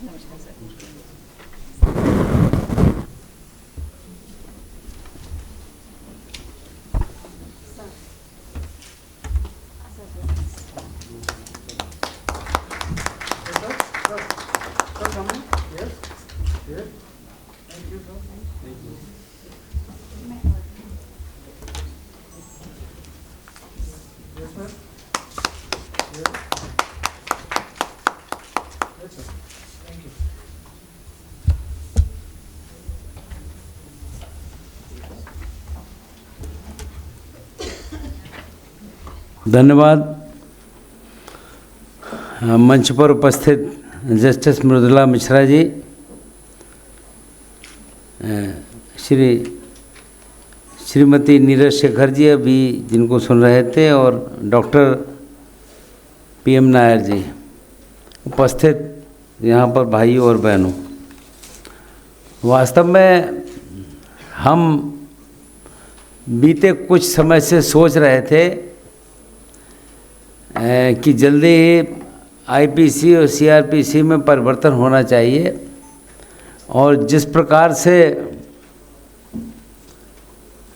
नमस्कार सर। धन्यवाद। मंच पर उपस्थित जस्टिस मृदुला मिश्रा जी, श्रीमती नीरज शेखर जी अभी जिनको सुन रहे थे, और डॉक्टर PM नायर जी, उपस्थित यहाँ पर भाई और बहनों, वास्तव में हम बीते कुछ समय से सोच रहे थे कि जल्दी ही IPC और CRPC में परिवर्तन होना चाहिए, और जिस प्रकार से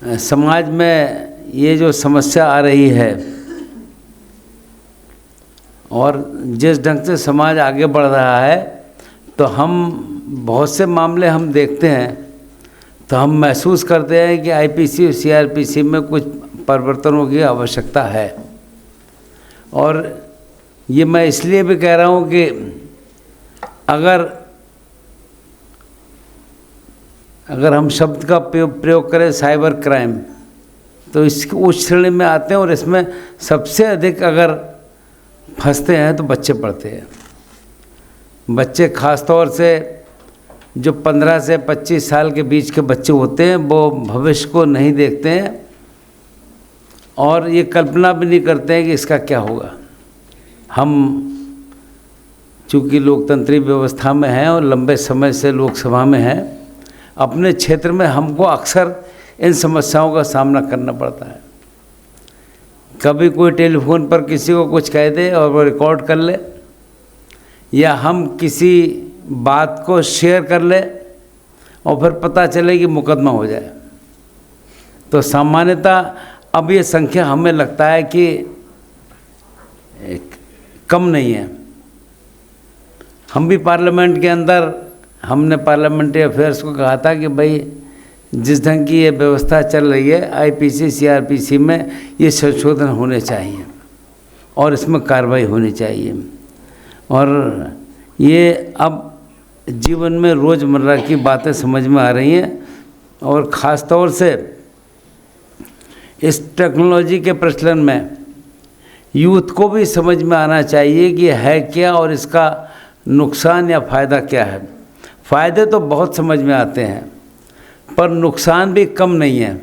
समाज में ये जो समस्या आ रही है और जिस ढंग से समाज आगे बढ़ रहा है, तो हम बहुत से मामले हम देखते हैं तो हम महसूस करते हैं कि IPC और CRPC में कुछ परिवर्तनों की आवश्यकता है। और ये मैं इसलिए भी कह रहा हूँ कि अगर हम शब्द का प्रयोग करें साइबर क्राइम, तो उस श्रेणी में आते हैं, और इसमें सबसे अधिक अगर फंसते हैं तो बच्चे पढ़ते हैं। बच्चे ख़ास तौर से जो 15 से 25 साल के बीच के बच्चे होते हैं, वो भविष्य को नहीं देखते हैं और ये कल्पना भी नहीं करते हैं कि इसका क्या होगा। हम चूँकि लोकतंत्री व्यवस्था में हैं और लंबे समय से लोकसभा में हैं, अपने क्षेत्र में हमको अक्सर इन समस्याओं का सामना करना पड़ता है। कभी कोई टेलीफोन पर किसी को कुछ कह दे और वो रिकॉर्ड कर ले, या हम किसी बात को शेयर कर ले और फिर पता चले कि मुकदमा हो जाए। तो सामान्यतः अब ये संख्या हमें लगता है कि कम नहीं है। हम भी पार्लियामेंट के अंदर हमने पार्लियामेंट्री अफेयर्स को कहा था कि भाई जिस ढंग की ये व्यवस्था चल रही है IPC CRPC में, ये संशोधन होने चाहिए और इसमें कार्रवाई होनी चाहिए। और ये अब जीवन में रोज़मर्रा की बातें समझ में आ रही हैं, और ख़ास तौर से इस टेक्नोलॉजी के प्रचलन में यूथ को भी समझ में आना चाहिए कि है क्या और इसका नुकसान या फ़ायदा क्या है। फ़ायदे तो बहुत समझ में आते हैं, पर नुकसान भी कम नहीं है,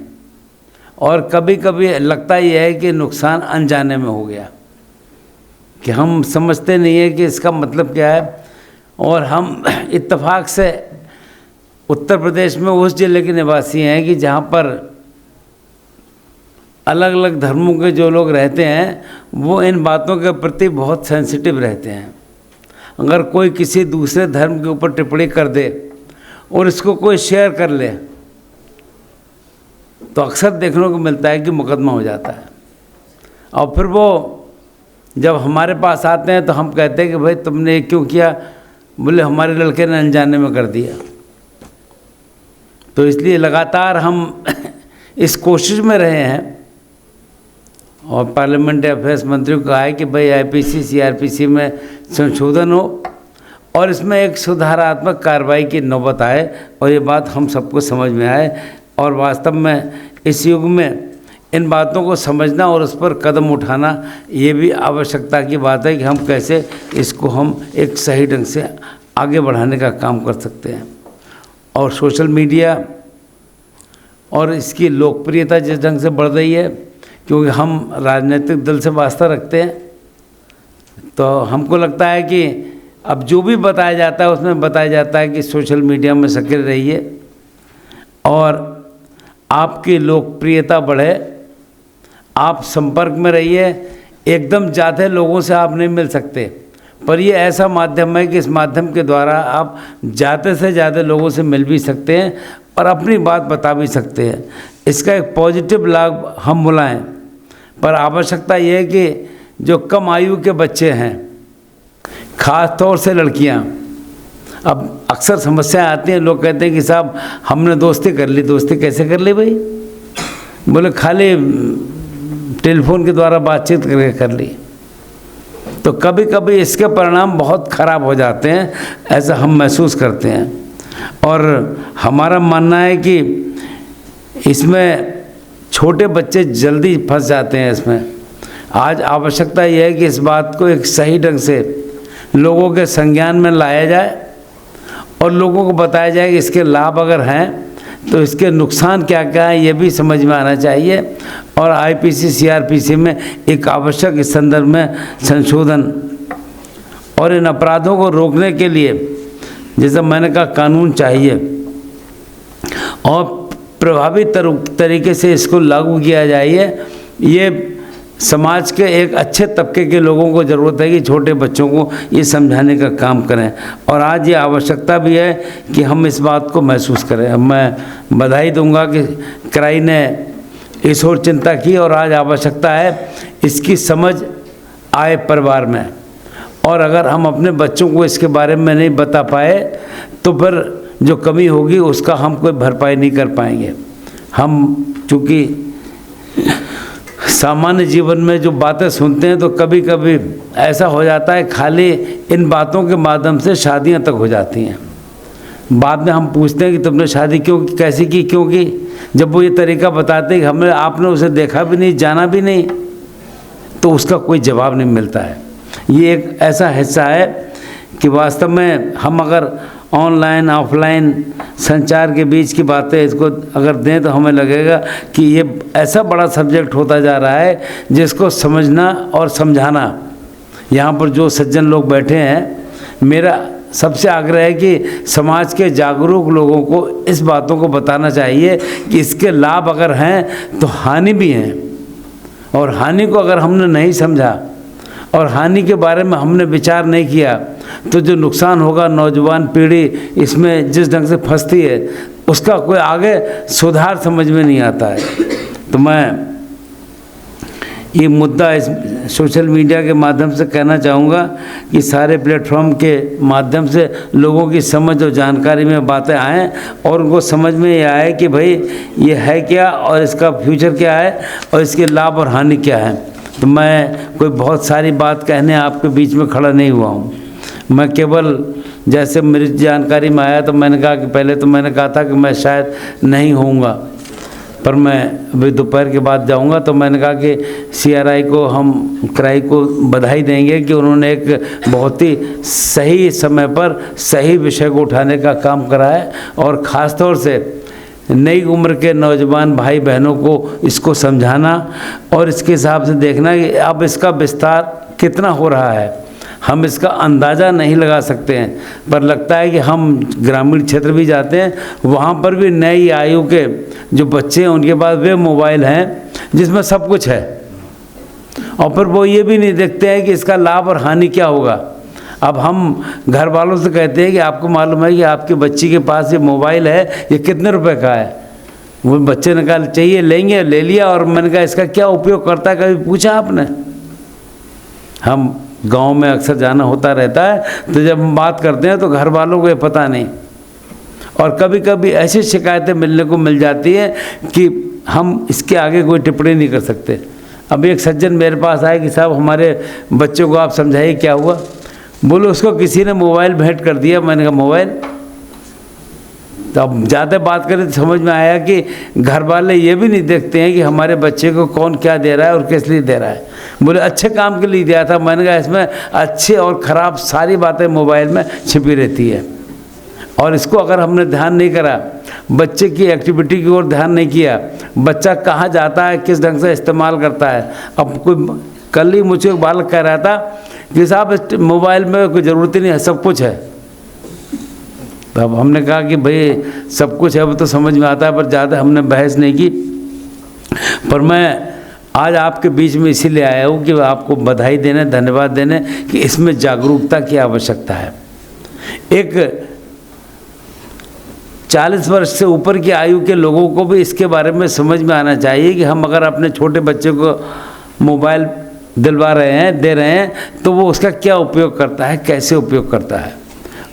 और कभी कभी लगता ही है कि नुकसान अनजाने में हो गया, कि हम समझते नहीं है कि इसका मतलब क्या है। और हम इत्तेफाक से उत्तर प्रदेश में उस जिले के निवासी हैं कि जहाँ पर अलग अलग धर्मों के जो लोग रहते हैं, वो इन बातों के प्रति बहुत सेंसिटिव रहते हैं। अगर कोई किसी दूसरे धर्म के ऊपर टिप्पणी कर दे और इसको कोई शेयर कर ले, तो अक्सर देखने को मिलता है कि मुकदमा हो जाता है। और फिर वो जब हमारे पास आते हैं तो हम कहते हैं कि भाई तुमने ये क्यों किया? बोले हमारे लड़के ने अनजाने में कर दिया। तो इसलिए लगातार हम इस कोशिश में रहे हैं, और पार्लियामेंट्री अफेयर्स मंत्री को कहा है कि भाई IPC CRPC में संशोधन हो और इसमें एक सुधारात्मक कार्रवाई की नौबत आए, और ये बात हम सबको समझ में आए। और वास्तव में इस युग में इन बातों को समझना और उस पर कदम उठाना, ये भी आवश्यकता की बात है कि हम कैसे इसको हम एक सही ढंग से आगे बढ़ाने का काम कर सकते हैं। और सोशल मीडिया और इसकी लोकप्रियता जिस ढंग से बढ़ रही है, क्योंकि हम राजनीतिक दल से वास्ता रखते हैं, तो हमको लगता है कि अब जो भी बताया जाता है उसमें बताया जाता है कि सोशल मीडिया में सक्रिय रहिए और आपकी लोकप्रियता बढ़े, आप संपर्क में रहिए। एकदम ज़्यादा लोगों से आप नहीं मिल सकते, पर ये ऐसा माध्यम है कि इस माध्यम के द्वारा आप ज़्यादा से ज़्यादा लोगों से मिल भी सकते हैं और अपनी बात बता भी सकते हैं। इसका एक पॉजिटिव लाभ हम बुलाएं, पर आवश्यकता ये है कि जो कम आयु के बच्चे हैं, ख़ास तौर से लड़कियां, अब अक्सर समस्याएं आती हैं, लोग कहते हैं कि साहब हमने दोस्ती कर ली। दोस्ती कैसे कर ली भाई? बोले खाली टेलीफोन के द्वारा बातचीत करके कर ली। तो कभी कभी इसके परिणाम बहुत ख़राब हो जाते हैं, ऐसा हम महसूस करते हैं। और हमारा मानना है कि इसमें छोटे बच्चे जल्दी फंस जाते हैं इसमें। आज आवश्यकता यह है कि इस बात को एक सही ढंग से लोगों के संज्ञान में लाया जाए और लोगों को बताया जाए कि इसके लाभ अगर हैं तो इसके नुकसान क्या क्या है, ये भी समझ में आना चाहिए। और आईपीसी सीआरपीसी में एक आवश्यक इस संदर्भ में संशोधन और इन अपराधों को रोकने के लिए, जैसा मैंने कहा, कानून चाहिए और प्रभावी तरीके से इसको लागू किया जाए। ये समाज के एक अच्छे तबके के लोगों को ज़रूरत है कि छोटे बच्चों को ये समझाने का काम करें, और आज ये आवश्यकता भी है कि हम इस बात को महसूस करें। मैं बधाई दूंगा कि क्राई ने इस ओर चिंता की और आज आवश्यकता है इसकी समझ आए परिवार में। और अगर हम अपने बच्चों को इसके बारे में नहीं बता पाए तो फिर जो कमी होगी उसका हम कोई भरपाई नहीं कर पाएंगे। हम चूँकि सामान्य जीवन में जो बातें सुनते हैं तो कभी कभी ऐसा हो जाता है खाली इन बातों के माध्यम से शादियां तक हो जाती हैं। बाद में हम पूछते हैं कि तुमने शादी क्यों कैसी की, क्योंकि जब वो ये तरीका बताते हैं कि हमने आपने उसे देखा भी नहीं, जाना भी नहीं, तो उसका कोई जवाब नहीं मिलता है। ये एक ऐसा हिस्सा है कि वास्तव में हम अगर ऑनलाइन ऑफलाइन संचार के बीच की बातें इसको अगर दें तो हमें लगेगा कि ये ऐसा बड़ा सब्जेक्ट होता जा रहा है जिसको समझना और समझाना। यहाँ पर जो सज्जन लोग बैठे हैं, मेरा सबसे आग्रह है कि समाज के जागरूक लोगों को इस बातों को बताना चाहिए कि इसके लाभ अगर हैं तो हानि भी हैं, और हानि को अगर हमने नहीं समझा और हानि के बारे में हमने विचार नहीं किया तो जो नुकसान होगा, नौजवान पीढ़ी इसमें जिस ढंग से फंसती है उसका कोई आगे सुधार समझ में नहीं आता है। तो मैं ये मुद्दा इस सोशल मीडिया के माध्यम से कहना चाहूँगा कि सारे प्लेटफॉर्म के माध्यम से लोगों की समझ और जानकारी में बातें आएँ और उनको समझ में ये आए कि भाई ये है क्या और इसका फ्यूचर क्या है और इसके लाभ और हानि क्या है। तो मैं कोई बहुत सारी बात कहने आपके बीच में खड़ा नहीं हुआ हूँ। मैं केवल जैसे मेरी जानकारी में आया तो मैंने कहा कि पहले तो मैंने कहा था कि मैं शायद नहीं होऊंगा, पर मैं अभी दोपहर के बाद जाऊंगा। तो मैंने कहा कि सीआरआई को, हम क्राई को बधाई देंगे कि उन्होंने एक बहुत ही सही समय पर सही विषय को उठाने का काम करा है, और ख़ास तौर से नई उम्र के नौजवान भाई बहनों को इसको समझाना और इसके हिसाब से देखना कि अब इसका विस्तार कितना हो रहा है। हम इसका अंदाज़ा नहीं लगा सकते हैं, पर लगता है कि हम ग्रामीण क्षेत्र भी जाते हैं, वहाँ पर भी नई आयु के जो बच्चे हैं उनके पास वे मोबाइल हैं जिसमें सब कुछ है, और फिर वो ये भी नहीं देखते हैं कि इसका लाभ और हानि क्या होगा। अब हम घर वालों से कहते हैं कि आपको मालूम है कि आपके बच्ची के पास ये मोबाइल है, ये कितने रुपए का है? वो बच्चे ने कहा चाहिए, लेंगे, ले लिया। और मैंने कहा इसका क्या उपयोग करता है, कभी पूछा आपने? हम गांव में अक्सर जाना होता रहता है, तो जब हम बात करते हैं तो घर वालों को ये पता नहीं, और कभी कभी ऐसी शिकायतें मिलने को मिल जाती है कि हम इसके आगे कोई टिप्पणी नहीं कर सकते। अब एक सज्जन मेरे पास आए कि साहब हमारे बच्चों को आप समझाइए क्या हुआ। बोलो उसको किसी ने मोबाइल भेंट कर दिया। मैंने कहा मोबाइल? तो अब ज़्यादा बात करें तो समझ में आया कि घर वाले ये भी नहीं देखते हैं कि हमारे बच्चे को कौन क्या दे रहा है और किस लिए दे रहा है। बोले अच्छे काम के लिए दिया था। मैंने कहा इसमें अच्छे और ख़राब सारी बातें मोबाइल में छिपी रहती है, और इसको अगर हमने ध्यान नहीं करा, बच्चे की एक्टिविटी की ओर ध्यान नहीं किया, बच्चा कहाँ जाता है, किस ढंग से इस्तेमाल करता है। अब कोई कल ही मुझे एक बालक कह रहा था कि साहब मोबाइल में कोई ज़रूरत ही नहीं है, सब कुछ है। तो अब हमने कहा कि भाई सब कुछ है वो तो समझ में आता है, पर ज़्यादा हमने बहस नहीं की। पर मैं आज आपके बीच में इसीलिए आया हूँ कि आपको बधाई देने, धन्यवाद देने कि इसमें जागरूकता की आवश्यकता है। एक 40 वर्ष से ऊपर की आयु के लोगों को भी इसके बारे में समझ में आना चाहिए कि हम अगर अपने छोटे बच्चे को मोबाइल दिलवा रहे हैं, दे रहे हैं, तो वो उसका क्या उपयोग करता है, कैसे उपयोग करता है,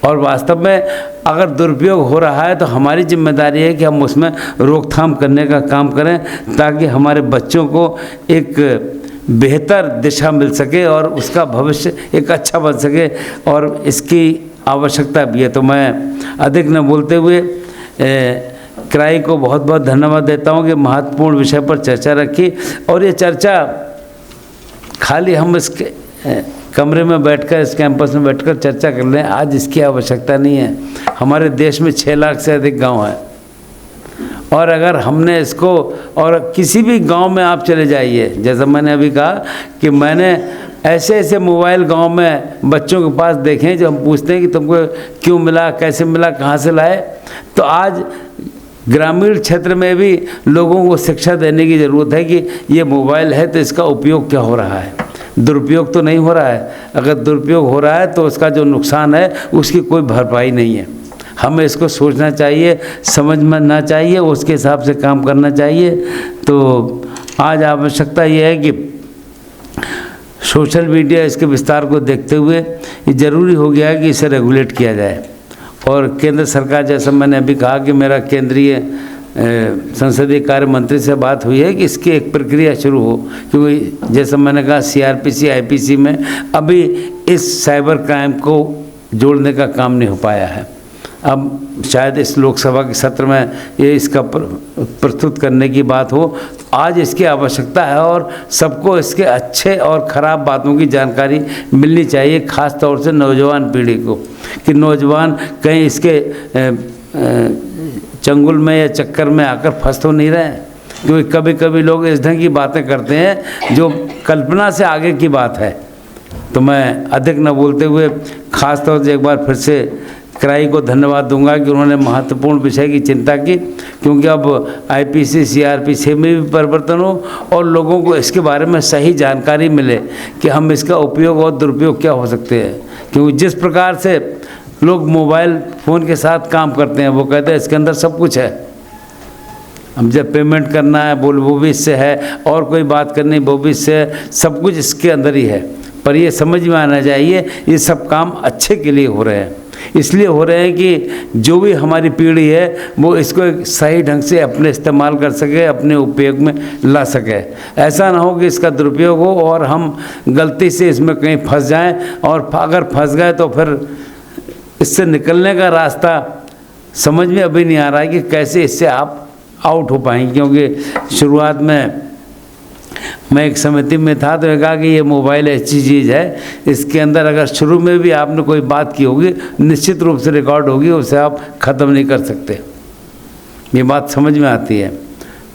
और वास्तव में अगर दुरुपयोग हो रहा है तो हमारी जिम्मेदारी है कि हम उसमें रोकथाम करने का काम करें, ताकि हमारे बच्चों को एक बेहतर दिशा मिल सके और उसका भविष्य एक अच्छा बन सके, और इसकी आवश्यकता भी है। तो मैं अधिक न बोलते हुए क्राई को बहुत बहुत धन्यवाद देता हूँ कि महत्वपूर्ण विषय पर चर्चा रखी, और ये चर्चा खाली हम इसके कमरे में बैठकर, इस कैंपस में बैठकर चर्चा कर लें, आज इसकी आवश्यकता नहीं है। हमारे देश में 6 लाख से अधिक गांव हैं, और अगर हमने इसको, और किसी भी गांव में आप चले जाइए, जैसा मैंने अभी कहा कि मैंने ऐसे ऐसे मोबाइल गांव में बच्चों के पास देखे हैं जो हम पूछते हैं कि तुमको क्यों मिला, कैसे मिला, कहाँ से लाए। तो आज ग्रामीण क्षेत्र में भी लोगों को शिक्षा देने की ज़रूरत है कि ये मोबाइल है तो इसका उपयोग क्या हो रहा है, दुरुपयोग तो नहीं हो रहा है। अगर दुरुपयोग हो रहा है तो उसका जो नुकसान है उसकी कोई भरपाई नहीं है। हमें इसको सोचना चाहिए, समझना चाहिए, उसके हिसाब से काम करना चाहिए। तो आज आवश्यकता ये है कि सोशल मीडिया, इसके विस्तार को देखते हुए ये ज़रूरी हो गया है कि इसे रेगुलेट किया जाए। और केंद्र सरकार, जैसा मैंने अभी कहा कि मेरा केंद्रीय संसदीय कार्य मंत्री से बात हुई है कि इसकी एक प्रक्रिया शुरू हो, क्योंकि जैसा मैंने कहा CRPC IPC में अभी इस साइबर क्राइम को जोड़ने का काम नहीं हो पाया है। अब शायद इस लोकसभा के सत्र में ये इसका प्रस्तुत करने की बात हो। आज इसकी आवश्यकता है और सबको इसके अच्छे और ख़राब बातों की जानकारी मिलनी चाहिए, ख़ास तौर से नौजवान पीढ़ी को, कि नौजवान कहीं इसके चंगुल में या चक्कर में आकर फंस तो नहीं रहे हैं। क्योंकि कभी कभी लोग इस ढंग की बातें करते हैं जो कल्पना से आगे की बात है। तो मैं अधिक न बोलते हुए ख़ास तौर से एक बार फिर से क्राई को धन्यवाद दूंगा कि उन्होंने महत्वपूर्ण विषय की चिंता की, क्योंकि अब IPC CRPC में भी परिवर्तन हो और लोगों को इसके बारे में सही जानकारी मिले कि हम इसका उपयोग और दुरुपयोग क्या हो सकते हैं। क्योंकि जिस प्रकार से लोग मोबाइल फ़ोन के साथ काम करते हैं, वो कहते हैं इसके अंदर सब कुछ है, हम जब पेमेंट करना है वो भी इससे है, और कोई बात करनी वो भी इससे है, सब कुछ इसके अंदर ही है। पर ये समझ में आना चाहिए ये सब काम अच्छे के लिए हो रहे हैं, इसलिए हो रहे हैं कि जो भी हमारी पीढ़ी है वो इसको एक सही ढंग से अपने इस्तेमाल कर सके, अपने उपयोग में ला सके। ऐसा ना हो कि इसका दुरुपयोग हो और हम गलती से इसमें कहीं फंस जाएं, और अगर फंस गए तो फिर इससे निकलने का रास्ता समझ में अभी नहीं आ रहा है कि कैसे इससे आप आउट हो पाएंगे। क्योंकि शुरुआत में मैं एक समिति में था तो कहा कि ये मोबाइल ऐसी चीज़ है, इसके अंदर अगर शुरू में भी आपने कोई बात की होगी निश्चित रूप से रिकॉर्ड होगी, उसे आप ख़त्म नहीं कर सकते। ये बात समझ में आती है।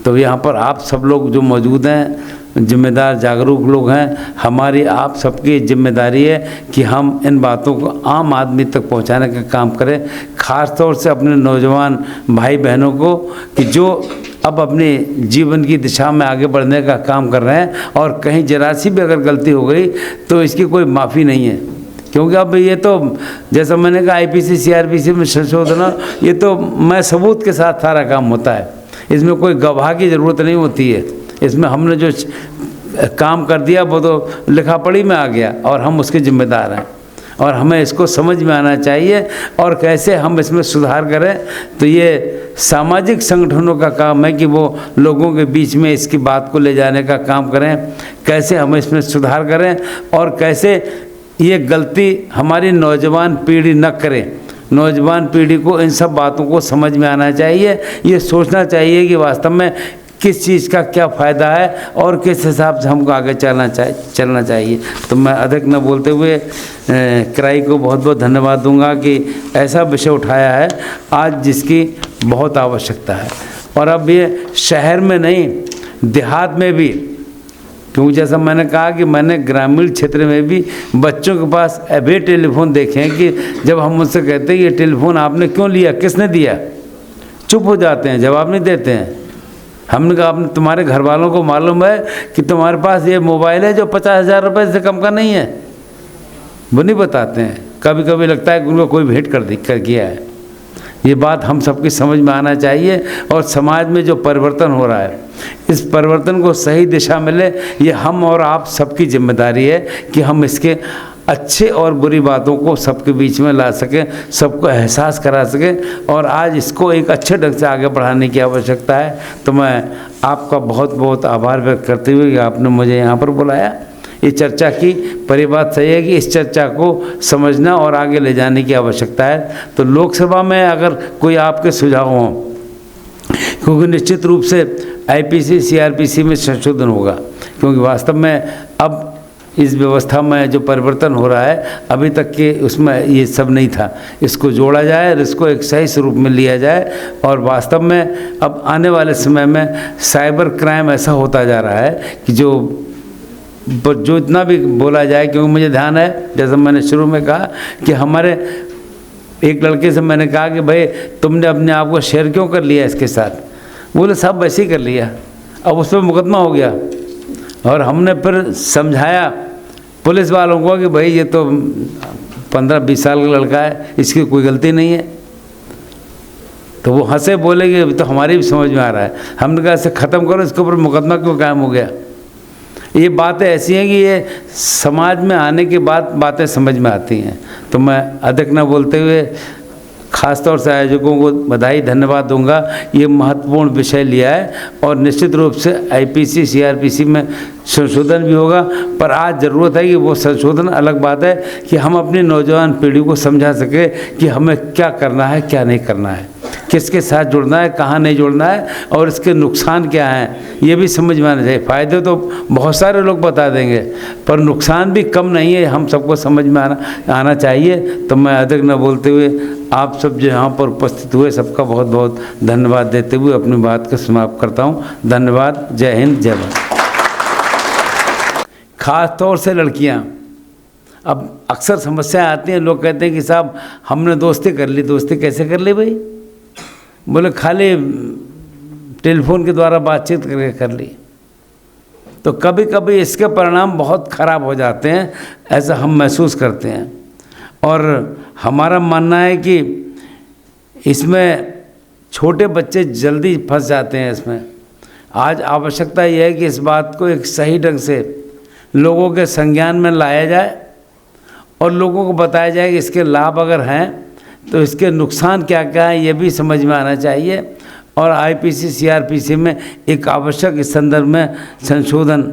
तो यहाँ पर आप सब लोग जो मौजूद हैं, जिम्मेदार जागरूक लोग हैं, हमारी आप सबकी जिम्मेदारी है कि हम इन बातों को आम आदमी तक पहुंचाने का काम करें, ख़ास तौर से अपने नौजवान भाई बहनों को कि जो अब अपने जीवन की दिशा में आगे बढ़ने का काम कर रहे हैं, और कहीं जरा सी भी अगर गलती हो गई तो इसकी कोई माफ़ी नहीं है। क्योंकि अब ये तो जैसा मैंने कहा IPC CRPC में संशोधन, ये तो मैं सबूत के साथ सारा काम होता है, इसमें कोई गवाह की ज़रूरत नहीं होती है। इसमें हमने जो काम कर दिया वो तो लिखा पढ़ी में आ गया और हम उसके जिम्मेदार हैं, और हमें इसको समझ में आना चाहिए और कैसे हम इसमें सुधार करें। तो ये सामाजिक संगठनों का काम है कि वो लोगों के बीच में इसकी बात को ले जाने का काम करें, कैसे हम इसमें सुधार करें और कैसे ये गलती हमारी नौजवान पीढ़ी न करे। नौजवान पीढ़ी को इन सब बातों को समझ में आना चाहिए, ये सोचना चाहिए कि वास्तव में किस चीज़ का क्या फ़ायदा है और किस हिसाब से हमको आगे चलना चाहिए। तो मैं अधिक न बोलते हुए क्राई को बहुत बहुत धन्यवाद दूंगा कि ऐसा विषय उठाया है आज जिसकी बहुत आवश्यकता है। और अब ये शहर में नहीं, देहात में भी, क्योंकि जैसा मैंने कहा कि मैंने ग्रामीण क्षेत्र में भी बच्चों के पास अभी टेलीफोन देखे हैं कि जब हम उनसे कहते हैं ये टेलीफोन आपने क्यों लिया, किसने दिया, चुप हो जाते हैं, जवाब नहीं देते हैं। हमने कहा आपने तुम्हारे घर वालों को मालूम है कि तुम्हारे पास ये मोबाइल है जो 50,000 रुपये से कम का नहीं है? वो नहीं बताते हैं। कभी कभी लगता है कि उनको कोई भेंट कर किया है। ये बात हम सबकी समझ में आना चाहिए। और समाज में जो परिवर्तन हो रहा है, इस परिवर्तन को सही दिशा मिले, ये हम और आप सबकी जिम्मेदारी है कि हम इसके अच्छे और बुरी बातों को सबके बीच में ला सकें, सबको एहसास करा सकें, और आज इसको एक अच्छे ढंग से आगे बढ़ाने की आवश्यकता है। तो मैं आपका बहुत बहुत आभार व्यक्त करते हुए कि आपने मुझे यहाँ पर बुलाया, ये चर्चा की। पर ये बात सही है कि इस चर्चा को समझना और आगे ले जाने की आवश्यकता है। तो लोकसभा में अगर कोई आपके सुझाव हों, क्योंकि निश्चित रूप से आईपीसी सीआरपीसी में संशोधन होगा, क्योंकि वास्तव में अब इस व्यवस्था में जो परिवर्तन हो रहा है, अभी तक के उसमें ये सब नहीं था। इसको जोड़ा जाए और इसको एक सही स्वरूप में लिया जाए। और वास्तव में अब आने वाले समय में साइबर क्राइम ऐसा होता जा रहा है कि जो इतना भी बोला जाए, क्योंकि मुझे ध्यान है, जैसा मैंने शुरू में कहा कि हमारे एक लड़के से मैंने कहा कि भाई तुमने अपने आप को शेयर क्यों कर लिया इसके साथ? बोले सब वैसे ही कर लिया। अब उस पर मुकदमा हो गया, और हमने फिर समझाया पुलिस वालों को कि भाई ये तो 15-20 साल का लड़का है, इसकी कोई गलती नहीं है। तो वो हंसे, बोले कि तो हमारी भी समझ में आ रहा है। हमने कहा इसे ख़त्म करो, इसके ऊपर मुकदमा क्यों कायम हो गया? ये बातें ऐसी हैं कि ये समाज में आने के बाद बातें समझ में आती हैं। तो मैं अधिक न बोलते हुए खासतौर से आयोजकों को बधाई धन्यवाद दूंगा। ये महत्वपूर्ण विषय लिया है, और निश्चित रूप से आईपीसी सीआरपीसी में संशोधन भी होगा। पर आज ज़रूरत है कि वो संशोधन, अलग बात है कि हम अपनी नौजवान पीढ़ी को समझा सके कि हमें क्या करना है, क्या नहीं करना है, किसके साथ जुड़ना है, कहाँ नहीं जुड़ना है, और इसके नुकसान क्या हैं, ये भी समझ में आना चाहिए। फ़ायदे तो बहुत सारे लोग बता देंगे, पर नुकसान भी कम नहीं है, हम सबको समझ में आना चाहिए। तो मैं अधिक न बोलते हुए आप सब जो यहाँ पर उपस्थित हुए सबका बहुत बहुत धन्यवाद देते हुए अपनी बात को समाप्त करता हूँ। धन्यवाद। जय हिंद, जय भारत। ख़ास तौर से लड़कियाँ, अब अक्सर समस्या आती हैं, लोग कहते हैं कि साहब हमने दोस्ती कर ली। दोस्ती कैसे कर ली भाई? बोले खाली टेलीफोन के द्वारा बातचीत करके कर ली। तो कभी कभी इसके परिणाम बहुत ख़राब हो जाते हैं, ऐसा हम महसूस करते हैं। और हमारा मानना है कि इसमें छोटे बच्चे जल्दी फंस जाते हैं इसमें। आज आवश्यकता यह है कि इस बात को एक सही ढंग से लोगों के संज्ञान में लाया जाए, और लोगों को बताया जाए कि इसके लाभ अगर हैं तो इसके नुकसान क्या क्या है, ये भी समझ में आना चाहिए। और आईपीसी सीआरपीसी में एक आवश्यक इस संदर्भ में संशोधन,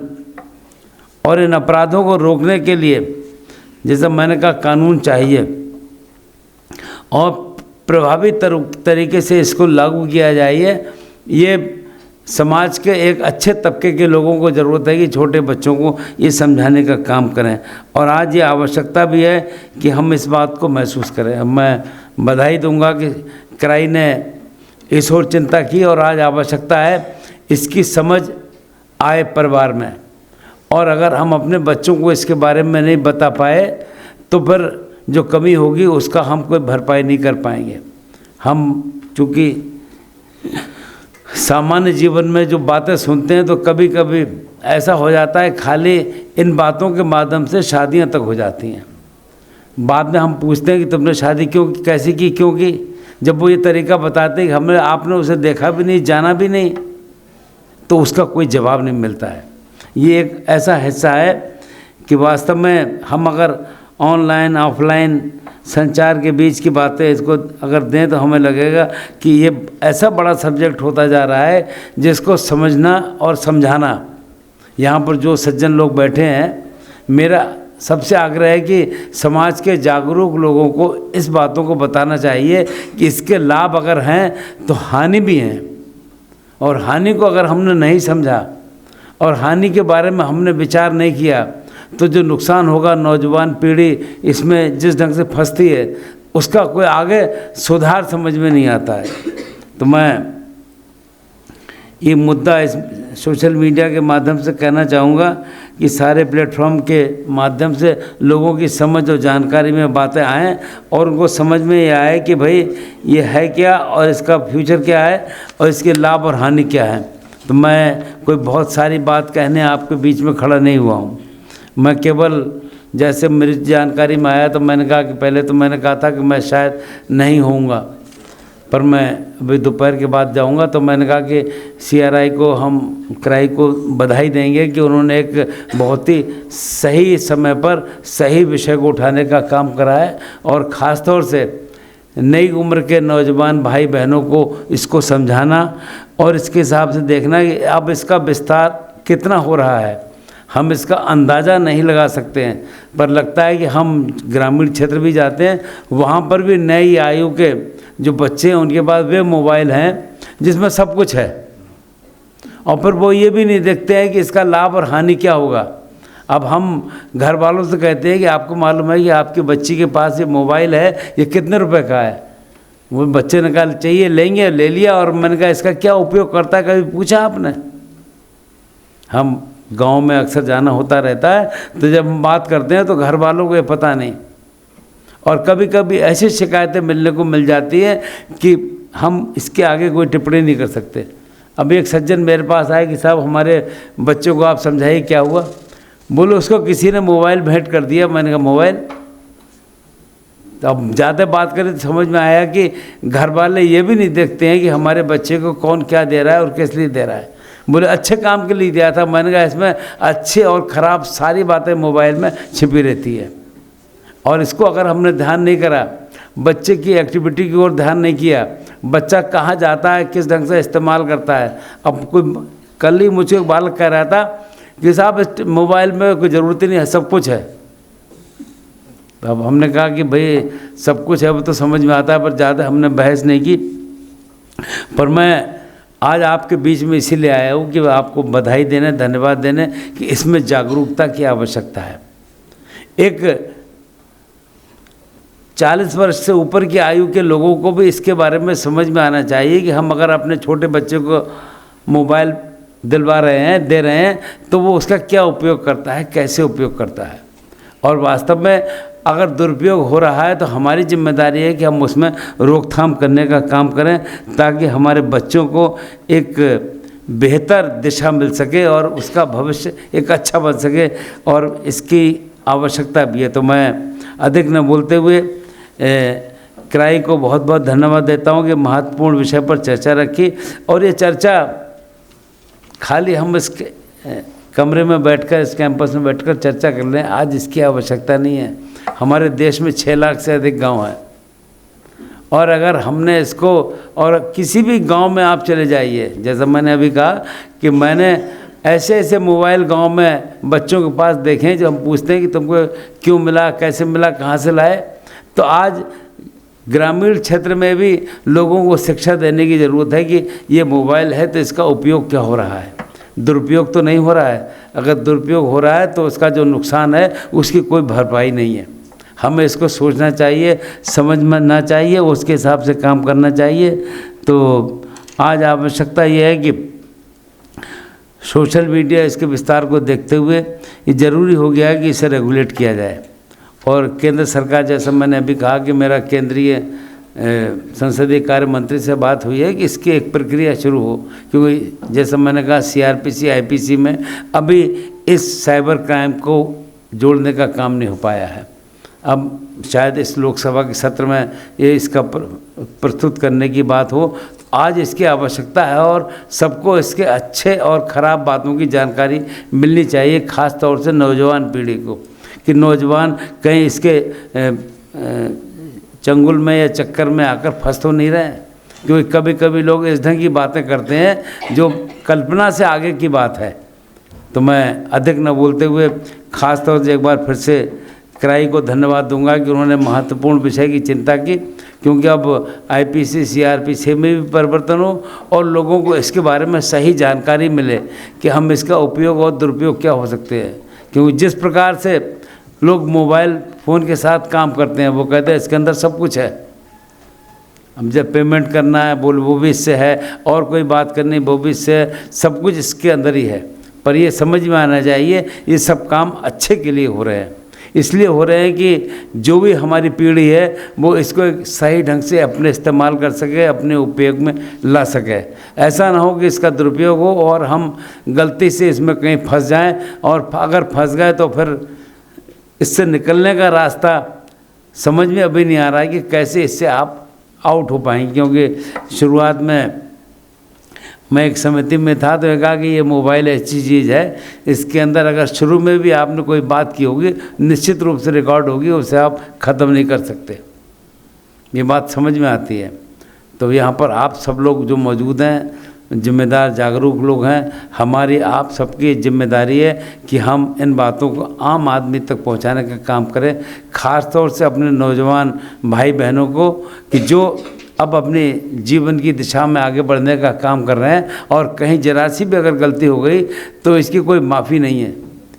और इन अपराधों को रोकने के लिए जैसा मैंने कहा कानून चाहिए, और प्रभावी तरीके से इसको लागू किया जाए। ये समाज के एक अच्छे तबके के लोगों को ज़रूरत है कि छोटे बच्चों को ये समझाने का काम करें, और आज ये आवश्यकता भी है कि हम इस बात को महसूस करें। मैं बधाई दूंगा कि क्राई ने इस ओर चिंता की, और आज आवश्यकता है इसकी समझ आए परिवार में। और अगर हम अपने बच्चों को इसके बारे में नहीं बता पाए तो फिर जो कमी होगी उसका हम कोई भरपाई नहीं कर पाएंगे। हम चूँकि सामान्य जीवन में जो बातें सुनते हैं तो कभी कभी ऐसा हो जाता है खाली इन बातों के माध्यम से शादियां तक हो जाती हैं। बाद में हम पूछते हैं कि तुमने शादी क्यों कैसी की, क्यों की? जब वो ये तरीका बताते हैं कि हमने आपने उसे देखा भी नहीं, जाना भी नहीं, तो उसका कोई जवाब नहीं मिलता है। ये एक ऐसा हिस्सा है कि वास्तव में हम अगर ऑनलाइन ऑफलाइन संचार के बीच की बातें इसको अगर दें तो हमें लगेगा कि ये ऐसा बड़ा सब्जेक्ट होता जा रहा है जिसको समझना और समझाना। यहाँ पर जो सज्जन लोग बैठे हैं, मेरा सबसे आग्रह है कि समाज के जागरूक लोगों को इस बातों को बताना चाहिए कि इसके लाभ अगर हैं तो हानि भी हैं, और हानि को अगर हमने नहीं समझा और हानि के बारे में हमने विचार नहीं किया तो जो नुकसान होगा, नौजवान पीढ़ी इसमें जिस ढंग से फंसती है उसका कोई आगे सुधार समझ में नहीं आता है। तो मैं ये मुद्दा इस सोशल मीडिया के माध्यम से कहना चाहूँगा कि सारे प्लेटफॉर्म के माध्यम से लोगों की समझ और जानकारी में बातें आएँ, और उनको समझ में ये आए कि भाई ये है क्या और इसका फ्यूचर क्या है और इसके लाभ और हानि क्या है। तो मैं कोई बहुत सारी बात कहने आपके बीच में खड़ा नहीं हुआ हूँ। मैं केवल जैसे मेरी जानकारी में आया तो मैंने कहा कि पहले तो मैंने कहा था कि मैं शायद नहीं होऊंगा, पर मैं अभी दोपहर के बाद जाऊंगा। तो मैंने कहा कि CRI को हम क्राई को बधाई देंगे कि उन्होंने एक बहुत ही सही समय पर सही विषय को उठाने का काम करा है, और ख़ास तौर से नई उम्र के नौजवान भाई बहनों को इसको समझाना और इसके हिसाब से देखना कि अब इसका विस्तार कितना हो रहा है। हम इसका अंदाज़ा नहीं लगा सकते हैं, पर लगता है कि हम ग्रामीण क्षेत्र भी जाते हैं, वहाँ पर भी नई आयु के जो बच्चे हैं उनके पास वे मोबाइल हैं जिसमें सब कुछ है, और फिर वो ये भी नहीं देखते हैं कि इसका लाभ और हानि क्या होगा। अब हम घर वालों से कहते हैं कि आपको मालूम है कि आपकी बच्ची के पास ये मोबाइल है, ये कितने रुपए का है। वो बच्चे ने कहा चाहिए लेंगे, ले लिया। और मैंने कहा इसका क्या उपयोग करता है, कभी पूछा आपने? हम गांव में अक्सर जाना होता रहता है, तो जब हम बात करते हैं तो घर वालों को ये पता नहीं, और कभी कभी ऐसी शिकायतें मिलने को मिल जाती है कि हम इसके आगे कोई टिप्पणी नहीं कर सकते। अभी एक सज्जन मेरे पास आए कि साहब हमारे बच्चों को आप समझाइए क्या हुआ। बोलो उसको किसी ने मोबाइल भेंट कर दिया। मैंने कहा मोबाइल? तो अब ज़्यादा बात करें तो समझ में आया कि घर वाले ये भी नहीं देखते हैं कि हमारे बच्चे को कौन क्या दे रहा है और किस लिए दे रहा है। बोले अच्छे काम के लिए दिया था। मैंने कहा इसमें अच्छे और ख़राब सारी बातें मोबाइल में छिपी रहती है, और इसको अगर हमने ध्यान नहीं करा, बच्चे की एक्टिविटी की ओर ध्यान नहीं किया, बच्चा कहाँ जाता है, किस ढंग से इस्तेमाल करता है। अब कोई कल ही मुझे एक बालक कह रहा था कि साहब इस मोबाइल में कोई ज़रूरत ही नहीं है, सब कुछ है। तो अब हमने कहा कि भाई सब कुछ है वो तो समझ में आता है, पर ज़्यादा हमने बहस नहीं की। पर मैं आज आपके बीच में इसीलिए आया हूँ कि आपको बधाई देने, धन्यवाद देने कि इसमें जागरूकता की आवश्यकता है। एक 40 वर्ष से ऊपर की आयु के लोगों को भी इसके बारे में समझ में आना चाहिए कि हम अगर अपने छोटे बच्चे को मोबाइल दिलवा रहे हैं, दे रहे हैं, तो वो उसका क्या उपयोग करता है, कैसे उपयोग करता है, और वास्तव में अगर दुरुपयोग हो रहा है तो हमारी जिम्मेदारी है कि हम उसमें रोकथाम करने का काम करें, ताकि हमारे बच्चों को एक बेहतर दिशा मिल सके और उसका भविष्य एक अच्छा बन सके, और इसकी आवश्यकता भी है। तो मैं अधिक न बोलते हुए क्राई को बहुत बहुत धन्यवाद देता हूँ कि महत्वपूर्ण विषय पर चर्चा रखी, और ये चर्चा खाली हम इस कमरे में बैठकर, इस कैंपस में बैठकर चर्चा कर लें, आज इसकी आवश्यकता नहीं है। हमारे देश में 6 लाख से अधिक गांव हैं, और अगर हमने इसको, और किसी भी गांव में आप चले जाइए, जैसा मैंने अभी कहा कि मैंने ऐसे ऐसे मोबाइल गांव में बच्चों के पास देखें जो हम पूछते हैं कि तुमको क्यों मिला, कैसे मिला, कहाँ से लाए। तो आज ग्रामीण क्षेत्र में भी लोगों को शिक्षा देने की ज़रूरत है कि ये मोबाइल है तो इसका उपयोग क्या हो रहा है, दुरुपयोग तो नहीं हो रहा है। अगर दुरुपयोग हो रहा है तो उसका जो नुकसान है उसकी कोई भरपाई नहीं है। हमें इसको सोचना चाहिए, समझना चाहिए, उसके हिसाब से काम करना चाहिए। तो आज आवश्यकता ये है कि सोशल मीडिया इसके विस्तार को देखते हुए ये ज़रूरी हो गया है कि इसे रेगुलेट किया जाए, और केंद्र सरकार, जैसा मैंने अभी कहा कि मेरा केंद्रीय संसदीय कार्य मंत्री से बात हुई है कि इसकी एक प्रक्रिया शुरू हो, क्योंकि जैसा मैंने कहा CRPC IPC में अभी इस साइबर क्राइम को जोड़ने का काम नहीं हो पाया है। अब शायद इस लोकसभा के सत्र में ये इसका प्रस्तुत करने की बात हो। आज इसकी आवश्यकता है, और सबको इसके अच्छे और ख़राब बातों की जानकारी मिलनी चाहिए, ख़ास तौर से नौजवान पीढ़ी को, कि नौजवान कहीं इसके चंगुल में या चक्कर में आकर फंस तो नहीं रहे। क्योंकि कभी कभी लोग इस ढंग की बातें करते हैं जो कल्पना से आगे की बात है। तो मैं अधिक न बोलते हुए ख़ास तौर से एक बार फिर से क्राई को धन्यवाद दूंगा कि उन्होंने महत्वपूर्ण विषय की चिंता की, क्योंकि अब IPC CRPC में भी परिवर्तन हो और लोगों को इसके बारे में सही जानकारी मिले कि हम इसका उपयोग और दुरुपयोग क्या हो सकते हैं। क्योंकि जिस प्रकार से लोग मोबाइल फ़ोन के साथ काम करते हैं, वो कहते हैं इसके अंदर सब कुछ है, अब जब पेमेंट करना है बोल वो भी इससे है, और कोई बात करनी वो भी इससे है, सब कुछ इसके अंदर ही है। पर ये समझ में आना चाहिए ये सब काम अच्छे के लिए हो रहे हैं। इसलिए हो रहे हैं कि जो भी हमारी पीढ़ी है वो इसको एक सही ढंग से अपने इस्तेमाल कर सके, अपने उपयोग में ला सके। ऐसा ना हो कि इसका दुरुपयोग हो और हम गलती से इसमें कहीं फंस जाएं, और अगर फंस गए तो फिर इससे निकलने का रास्ता समझ में अभी नहीं आ रहा है कि कैसे इससे आप आउट हो पाएंगे। क्योंकि शुरुआत में मैं एक समिति में था तो कहा कि ये मोबाइल ऐसी चीज़ है, इसके अंदर अगर शुरू में भी आपने कोई बात की होगी निश्चित रूप से रिकॉर्ड होगी, उसे आप ख़त्म नहीं कर सकते। ये बात समझ में आती है। तो यहाँ पर आप सब लोग जो मौजूद हैं, जिम्मेदार जागरूक लोग हैं, हमारी आप सबकी जिम्मेदारी है कि हम इन बातों को आम आदमी तक पहुंचाने का काम करें, ख़ास तौर से अपने नौजवान भाई बहनों को कि जो अब अपने जीवन की दिशा में आगे बढ़ने का काम कर रहे हैं, और कहीं जरा सी भी अगर गलती हो गई तो इसकी कोई माफ़ी नहीं है।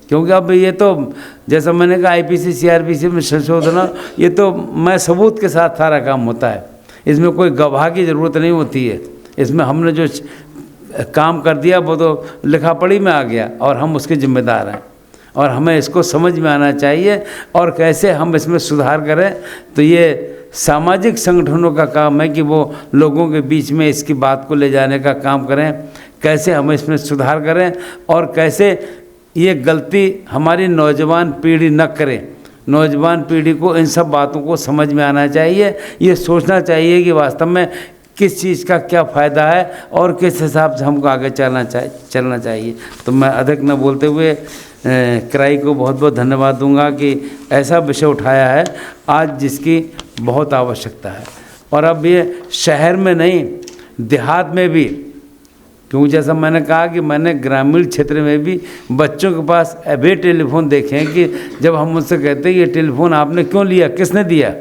क्योंकि अब ये तो जैसा मैंने कहा IPC CRPC में संशोधन, ये तो मैं सबूत के साथ सारा काम होता है, इसमें कोई गवाह की ज़रूरत नहीं होती है। इसमें हमने जो काम कर दिया वो तो लिखा पढ़ी में आ गया और हम उसके जिम्मेदार हैं, और हमें इसको समझ में आना चाहिए और कैसे हम इसमें सुधार करें। तो ये सामाजिक संगठनों का काम है कि वो लोगों के बीच में इसकी बात को ले जाने का काम करें, कैसे हम इसमें सुधार करें और कैसे ये गलती हमारी नौजवान पीढ़ी न करे। नौजवान पीढ़ी को इन सब बातों को समझ में आना चाहिए, ये सोचना चाहिए कि वास्तव में किस चीज़ का क्या फ़ायदा है और किस हिसाब से हमको आगे चलना चाहिए। तो मैं अधिक न बोलते हुए क्राई को बहुत बहुत धन्यवाद दूंगा कि ऐसा विषय उठाया है आज जिसकी बहुत आवश्यकता है। और अब ये शहर में नहीं, देहात में भी, क्योंकि जैसा मैंने कहा कि मैंने ग्रामीण क्षेत्र में भी बच्चों के पास अभी टेलीफोन देखे हैं कि जब हम उनसे कहते हैं ये टेलीफोन आपने क्यों लिया, किसने दिया,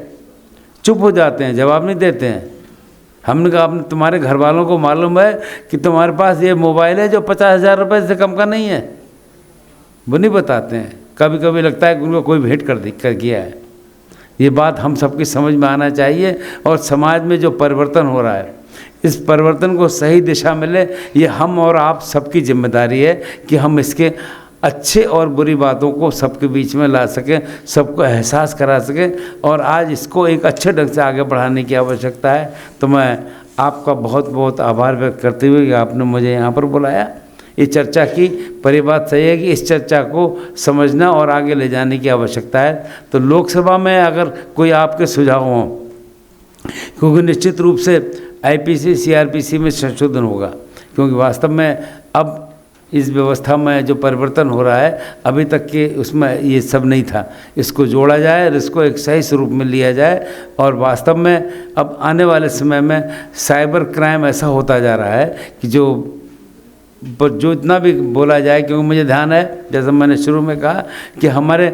चुप हो जाते हैं, जवाब नहीं देते हैं। हमने कहा आपने, तुम्हारे घर वालों को मालूम है कि तुम्हारे पास ये मोबाइल है जो 50,000 रुपये से कम का नहीं है? वो नहीं बताते हैं। कभी कभी लगता है कि उनको कोई भेंट कर किया है। ये बात हम सबकी समझ में आना चाहिए, और समाज में जो परिवर्तन हो रहा है इस परिवर्तन को सही दिशा मिले, ये हम और आप सबकी जिम्मेदारी है कि हम इसके अच्छे और बुरी बातों को सबके बीच में ला सकें, सबको एहसास करा सकें, और आज इसको एक अच्छे ढंग से आगे बढ़ाने की आवश्यकता है। तो मैं आपका बहुत बहुत आभार व्यक्त करते हुए कि आपने मुझे यहाँ पर बुलाया, ये चर्चा की। पर ये बात सही है कि इस चर्चा को समझना और आगे ले जाने की आवश्यकता है। तो लोकसभा में अगर कोई आपके सुझाव हों, क्योंकि निश्चित रूप से IPC CRPC में संशोधन होगा, क्योंकि वास्तव में अब इस व्यवस्था में जो परिवर्तन हो रहा है अभी तक के उसमें ये सब नहीं था, इसको जोड़ा जाए और इसको एक सही स्वरूप में लिया जाए। और वास्तव में अब आने वाले समय में साइबर क्राइम ऐसा होता जा रहा है कि जो इतना भी बोला जाए, क्योंकि मुझे ध्यान है जैसा मैंने शुरू में कहा कि हमारे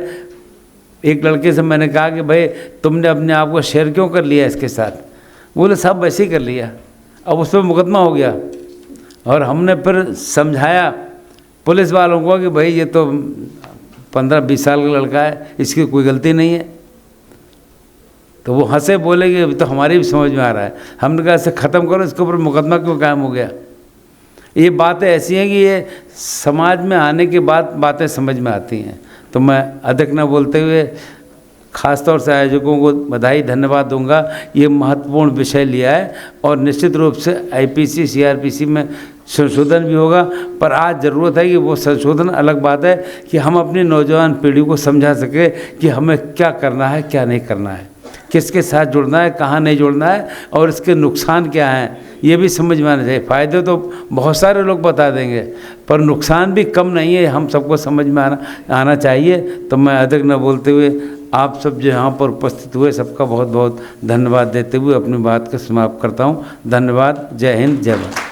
एक लड़के से मैंने कहा कि भाई तुमने अपने आप को शेयर क्यों कर लिया इसके साथ? बोले सब वैसे ही कर लिया। अब उस पर मुकदमा हो गया, और हमने फिर समझाया पुलिस वालों को कि भाई ये तो 15-20 साल का लड़का है, इसकी कोई गलती नहीं है। तो वो हंसे, बोले कि अभी तो हमारी भी समझ में आ रहा है। हमने कहा इसे ख़त्म करो, इसके ऊपर मुकदमा क्यों कायम हो गया? ये बातें ऐसी हैं कि ये समाज में आने के बाद बातें समझ में आती हैं। तो मैं अधिक न बोलते हुए ख़ासतौर से आयोजकों को बधाई धन्यवाद दूंगा। ये महत्वपूर्ण विषय लिया है, और निश्चित रूप से IPC CRPC में संशोधन भी होगा। पर आज ज़रूरत है कि वो संशोधन अलग बात है कि हम अपनी नौजवान पीढ़ी को समझा सके कि हमें क्या करना है, क्या नहीं करना है, किसके साथ जुड़ना है, कहाँ नहीं जुड़ना है, और इसके नुकसान क्या हैं ये भी समझ में आना चाहिए। फ़ायदे तो बहुत सारे लोग बता देंगे, पर नुकसान भी कम नहीं है, हम सबको समझ में आना चाहिए। तो मैं अधिक न बोलते हुए आप सब जो यहाँ पर उपस्थित हुए सबका बहुत बहुत धन्यवाद देते हुए अपनी बात को समाप्त करता हूँ। धन्यवाद। जय हिंद, जय भारत।